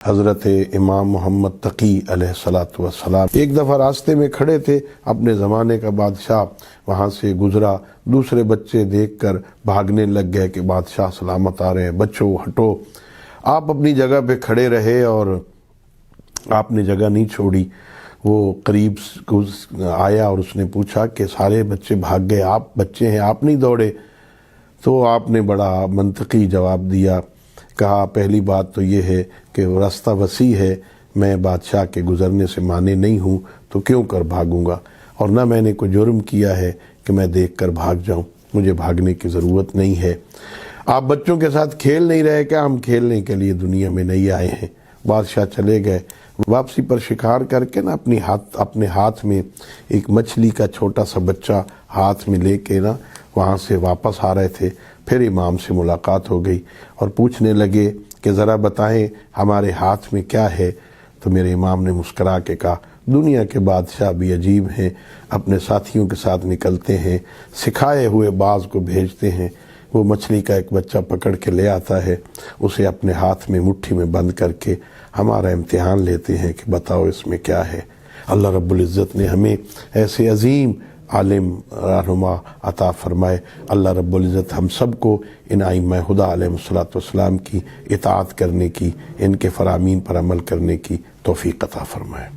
حضرت امام محمد تقی علیہ الصلوۃ والسلام ایک دفعہ راستے میں کھڑے تھے، اپنے زمانے کا بادشاہ وہاں سے گزرا، دوسرے بچے دیکھ کر بھاگنے لگ گئے کہ بادشاہ سلامت آ رہے ہیں، بچوں ہٹو۔ آپ اپنی جگہ پہ کھڑے رہے اور آپ نے جگہ نہیں چھوڑی۔ وہ قریب آیا اور اس نے پوچھا کہ سارے بچے بھاگ گئے، آپ بچے ہیں، آپ نہیں دوڑے؟ تو آپ نے بڑا منطقی جواب دیا، کہا پہلی بات تو یہ ہے کہ وہ راستہ وسیع ہے، میں بادشاہ کے گزرنے سے مانے نہیں ہوں تو کیوں کر بھاگوں گا، اور نہ میں نے کوئی جرم کیا ہے کہ میں دیکھ کر بھاگ جاؤں، مجھے بھاگنے کی ضرورت نہیں ہے۔ آپ بچوں کے ساتھ کھیل نہیں رہے کہ ہم کھیلنے کے لیے دنیا میں نہیں آئے ہیں۔ بادشاہ چلے گئے، واپسی پر شکار کر کے نا اپنے ہاتھ میں ایک مچھلی کا چھوٹا سا بچہ ہاتھ میں لے کے نا وہاں سے واپس آ رہے تھے۔ پھر امام سے ملاقات ہو گئی اور پوچھنے لگے کہ ذرا بتائیں ہمارے ہاتھ میں کیا ہے؟ تو میرے امام نے مسکرا کے کہا، دنیا کے بادشاہ بھی عجیب ہیں، اپنے ساتھیوں کے ساتھ نکلتے ہیں، سکھائے ہوئے باز کو بھیجتے ہیں، وہ مچھلی کا ایک بچہ پکڑ کے لے آتا ہے، اسے اپنے ہاتھ میں مٹھی میں بند کر کے ہمارا امتحان لیتے ہیں کہ بتاؤ اس میں کیا ہے۔ اللہ رب العزت نے ہمیں ایسے عظیم عالم رہنما عطا فرمائے۔ اللہ رب العزت ہم سب کو ان ائمہ ہدیٰ علیہم الصلوۃ والسلام کی اطاعت کرنے کی، ان کے فرامین پر عمل کرنے کی توفیق عطا فرمائے۔